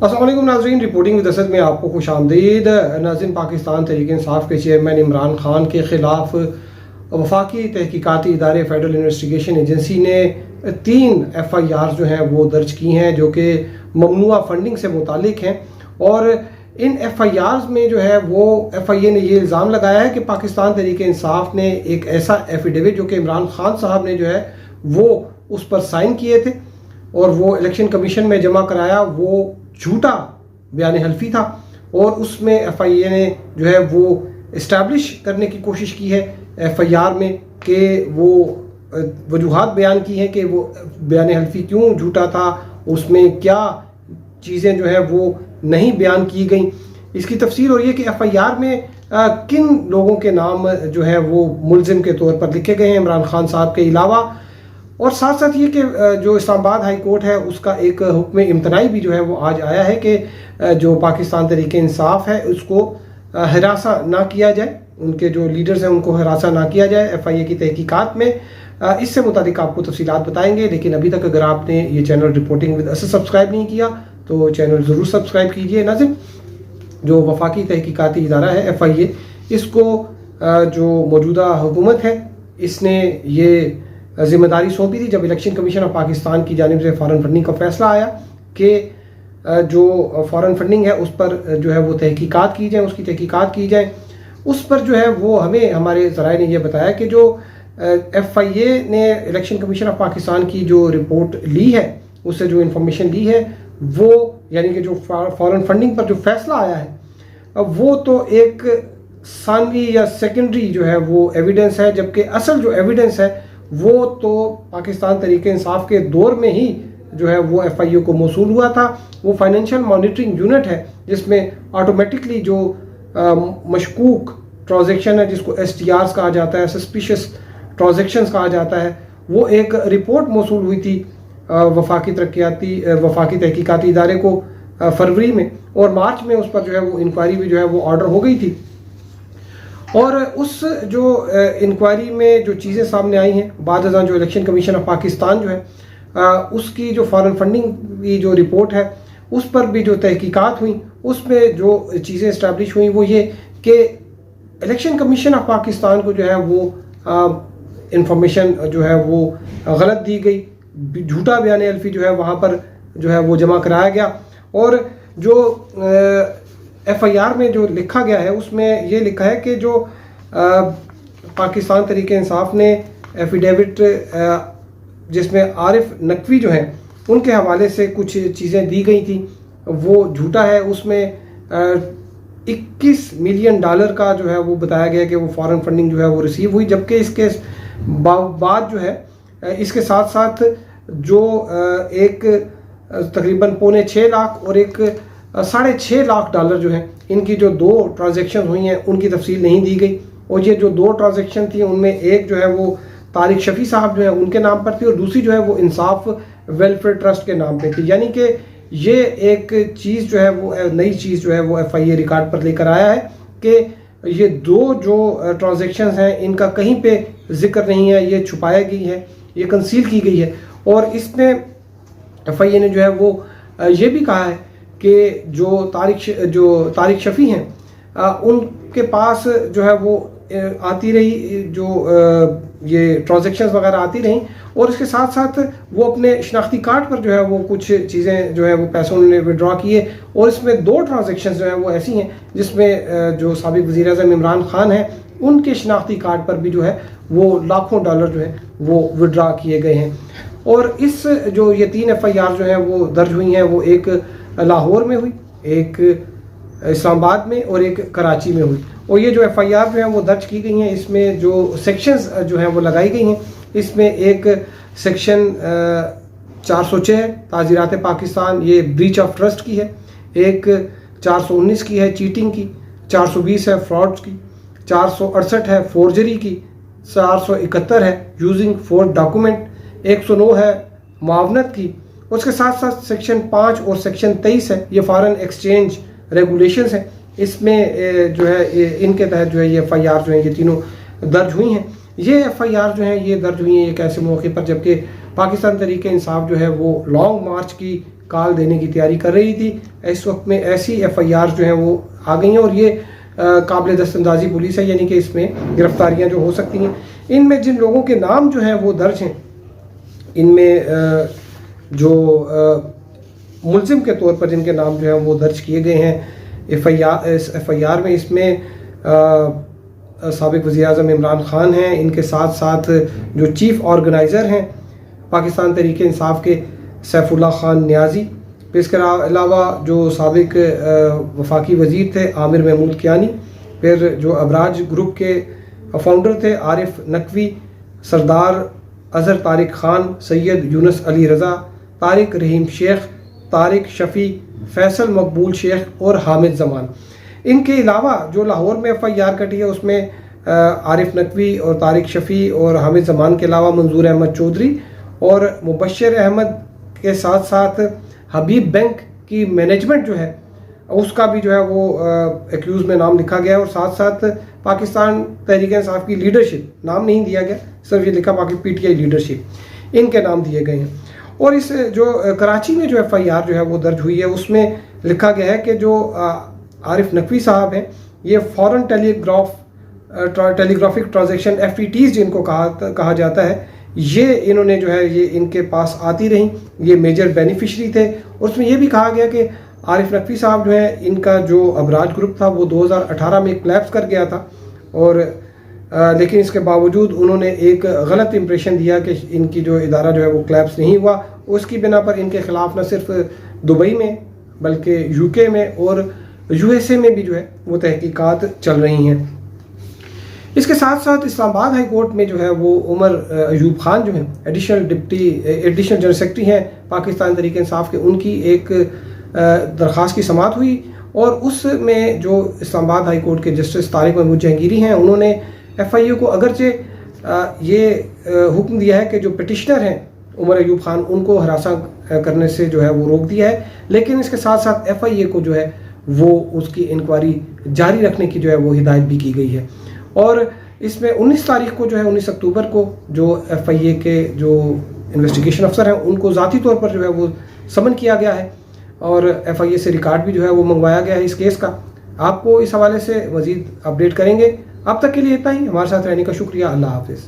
अस्सलाम वालेकुम नाज़रीन, रिपोर्टिंग विद असद में आपको खुश आमदीद। नाज़रीन, पाकिस्तान तहरीक इंसाफ के चेयरमैन इमरान खान के ख़िलाफ़ वफाकी तहकीकाती इदारे फेडरल इन्वेस्टिगेशन एजेंसी ने 3 FIR जो हैं वो दर्ज की हैं, जो कि ममनुआ फंडिंग से मुतालिक हैं। और इन FIRs में जो है वो FIA ने ये इल्ज़ाम लगाया है कि पाकिस्तान तहरीक इंसाफ ने एक ऐसा एफिडेविट जो कि इमरान खान साहब ने जो है वो उस पर साइन किए थे और वो इलेक्शन कमीशन में जमा कराया, वो झूठा बयान हल्फी था। और उसमें FIA ने जो है वो इस्टेब्लिश करने की कोशिश की है FIR में कि वो वजूहात बयान की हैं कि वो बयान हल्फी क्यों झूठा था, उसमें क्या चीज़ें जो है वो नहीं बयान की गई। इसकी तफसील हो रही है कि FIR में किन लोगों के नाम जो है वो मुलजिम के तौर पर लिखे गए हैं इमरान खान साहब के अलावा। और साथ साथ ये कि जो इस्लामाबाद हाई कोर्ट है उसका एक हुक्म इम्तनाई भी जो है वो आज आया है कि जो पाकिस्तान तहरीक इंसाफ है उसको हिरासा ना किया जाए, उनके जो लीडर्स हैं उनको हिरासा ना किया जाए FIA की तहकीकात में। इससे मुताबिक आपको तफसीलात बताएंगे। लेकिन अभी तक अगर आपने ये channel reporting with Asad subscribe नहीं किया तो चैनल ज़रूर सब्सक्राइब कीजिए। नाज़रीन, जो वफाकी तहकीकाती इदारा है FIA, इसको जो मौजूदा हुकूमत है इसने ये जिम्मेदारी सौंपी थी जब इलेक्शन कमीशन ऑफ पाकिस्तान की जानिब से फ़ॉरेन फंडिंग का फैसला आया कि जो फ़ॉरेन फंडिंग है उस पर जो है वो तहकीकात की जाए, उसकी तहकीकात की जाए। उस पर जो है वो हमें हमारे ज़राए ने यह बताया कि जो FIA ने इलेक्शन कमीशन ऑफ पाकिस्तान की जो रिपोर्ट ली है, उससे जो इंफॉर्मेशन ली है वो यानी कि जो फ़ॉरेन फंडिंग पर जो फैसला आया है वो तो एक सानवी या सेकेंडरी जो है वो एविडेंस है, जबकि असल जो एविडेंस है वो तो पाकिस्तान तहरीक इंसाफ के दौर में ही जो है वो FIA को मौसूल हुआ था। वो फाइनेंशियल मॉनिटरिंग यूनिट है जिसमें ऑटोमेटिकली जो मशकूक ट्रांजैक्शन है, जिसको STRs कहा जाता है, सस्पिशियस ट्रांजैक्शंस कहा जाता है, वो एक रिपोर्ट मौसूल हुई थी वफाकी तहकीकाती इदारे को फरवरी में, और मार्च में उस पर जो है वो इंक्वायरी भी जो है वो ऑर्डर हो गई थी। और उस जो इंक्वायरी में जो चीज़ें सामने आई हैं, बाद जो इलेक्शन कमीशन ऑफ पाकिस्तान जो है उसकी जो फॉरेन फंडिंग की जो रिपोर्ट है उस पर भी जो तहकीकात हुई, उसमें जो चीज़ें इस्टेब्लिश हुई वो ये कि इलेक्शन कमीशन ऑफ पाकिस्तान को जो है वो इंफॉर्मेशन जो है वो गलत दी गई, झूठा बयान हल्फी जो है वहाँ पर जो है वो जमा कराया गया। और जो FIR में जो लिखा गया है उसमें ये लिखा है कि जो पाकिस्तान तहरीक इंसाफ ने एफिडेविट जिसमें आरिफ नकवी जो हैं उनके हवाले से कुछ चीज़ें दी गई थी वो झूठा है। उसमें $21 मिलियन का जो है वो बताया गया कि वो फॉरेन फंडिंग जो है वो रिसीव हुई, जबकि इसके बाद जो है इसके साथ साथ जो एक तकरीबन $6.25 लाख और एक $6.5 लाख जो हैं, इनकी जो 2 ट्रांजैक्शन हुई हैं उनकी तफसील नहीं दी गई। और ये जो 2 ट्रांजैक्शन थी उनमें एक जो है वो तारिक शफी साहब जो है उनके नाम पर थी और दूसरी जो है वो इंसाफ वेलफेयर ट्रस्ट के नाम पे थी। यानी कि ये एक चीज़ जो है वो नई चीज़ जो है वो FIA रिकॉर्ड पर लेकर आया है कि ये 2 जो ट्रांजैक्शंस हैं इनका कहीं पे जिक्र नहीं है, ये छुपाया गई है, ये कंसील की गई है। और इसमें FIA ने जो है वो ये भी कहा है कि जो तारिक शफी हैं उनके पास जो है वो आती रही जो ये ट्रांजैक्शंस वगैरह आती रहीं, और इसके साथ साथ वो अपने शनाख्ती कार्ड पर जो है वो कुछ चीज़ें जो है वो पैसे उन्होंने विड्रॉ किए। और इसमें 2 ट्रांजैक्शंस जो है वो ऐसी हैं जिसमें जो साबिक वज़ीर आज़म इमरान खान हैं उनके शनाख्ती कार्ड पर भी जो है वो लाखों डॉलर जो है वो विड्रॉ किए गए हैं। और इस जो ये 3 FIR जो हैं वो दर्ज हुई हैं, वो एक लाहौर में हुई, एक इस्लामाबाद में और एक कराची में हुई। और ये जो FIR जो हैं वो दर्ज की गई हैं, इसमें जो सेक्शंस जो हैं वो लगाई गई हैं, इसमें एक सेक्शन 406 ताज़ीरात पाकिस्तान, ये ब्रीच ऑफ ट्रस्ट की है, एक 419 की है चीटिंग की, 420 है फ्रॉड्स की, 468 है फोर्जरी की, 471 है यूजिंग फोर्ज डॉक्यूमेंट, 109 है मुआवनत की। उसके साथ साथ सेक्शन 5 और सेक्शन 23 है, ये फॉरेन एक्सचेंज रेगुलेशंस हैं। इसमें जो है इनके तहत जो है ये FIR जो है ये तीनों दर्ज हुई हैं। ये FIR जो है ये दर्ज हुई हैं एक ऐसे मौके पर जबकि पाकिस्तान तहरीक इंसाफ जो है वो लॉन्ग मार्च की कॉल देने की तैयारी कर रही थी। इस वक्त में ऐसी FIR जो हैं वो आ गई हैं और ये काबिल दस्तंदाजी पुलिस है, यानी कि इसमें गिरफ्तारियां जो हो सकती हैं। इनमें जिन लोगों के नाम जो हैं वो दर्ज हैं, इनमें जो मुलजिम के तौर पर जिनके नाम जो हैं वो दर्ज किए गए हैं FIR में, इसमें साबिक वज़ीर-ए-आज़म इमरान खान हैं, इनके साथ साथ जो चीफ़ ऑर्गेनाइज़र हैं पाकिस्तान तहरीक इंसाफ के सैफुल्लाह खान नियाज़ी, फिर इसके अलावा जो साबिक वफाकी वज़ीर थे आमिर महमूद कियानी, फिर जो अबराज ग्रुप के फाउंडर थे आरिफ नकवी, सरदार अजहर तारिक खान, सैयद यूनुस अली रज़ा, तारिक रहीम शेख, तारिक शफ़ी, फैसल मकबूल शेख और हामिद जमान। इनके अलावा जो लाहौर में FIR कटी है उसमें आरिफ नकवी और तारिक शफ़ी और हामिद जमान के अलावा मंजूर अहमद चौधरी और मुबशर अहमद के साथ साथ हबीब बैंक की मैनेजमेंट जो है उसका भी जो है वो एक्यूज़ में नाम लिखा गया है, और साथ साथ पाकिस्तान तहरीक इंसाफ की लीडरशिप, नाम नहीं दिया गया, सिर्फ ये लिखा PTI लीडरशिप, इनके नाम दिए गए हैं। और इस जो कराची में जो FIR जो है वो दर्ज हुई है उसमें लिखा गया है कि जो आरिफ नकवी साहब हैं ये फॉरेन टेलीग्राफिक ट्रांजैक्शन FTTs जिनको कहा जाता है, ये इन्होंने जो है ये इनके पास आती रहीं, ये मेजर बेनिफिशरी थे। और उसमें ये भी कहा गया कि आरिफ नकवी साहब जो है इनका जो अबराज ग्रुप था वो 2018 में क्लैप्स कर गया था, और लेकिन इसके बावजूद उन्होंने एक गलत इंप्रेशन दिया कि इनकी जो इदारा जो है वो क्लैप्स नहीं हुआ। उसकी बिना पर इनके खिलाफ न सिर्फ दुबई में बल्कि UK में और USA में भी जो है वो तहकीकात चल रही हैं। इसके साथ साथ इस्लामाबाद हाई कोर्ट में जो है वो उमर अयूब खान जो है एडिशनल जनरल सेक्रेटरी हैं पाकिस्तान तहरीक इंसाफ के, उनकी एक दरख्वास्त की समाअत हुई, और उसमें जो इस्लामाबाद हाई कोर्ट के जस्टिस तारिक महमूद जहांगीरी हैं उन्होंने FIA को अगरचे ये हुक्म दिया है कि जो पिटिशनर हैं उमर अयूब खान उनको हरासा करने से जो है वो रोक दिया है, लेकिन इसके साथ साथ FIA को जो है वो उसकी इंक्वायरी जारी रखने की जो है वो हिदायत भी की गई है। और इसमें 19 तारीख को जो है 19 अक्टूबर को जो FIA के जो इन्वेस्टिगेशन अफसर हैं उनको ज़ाती तौर पर जो है वो समन किया गया है, और FIA से रिकॉर्ड भी जो है वो मंगवाया गया है इस केस का। आपको इस हवाले से मज़ीद अपडेट करेंगे। अब तक के लिए इतना ही। हमारे साथ रहने का शुक्रिया। अल्लाह हाफिज़।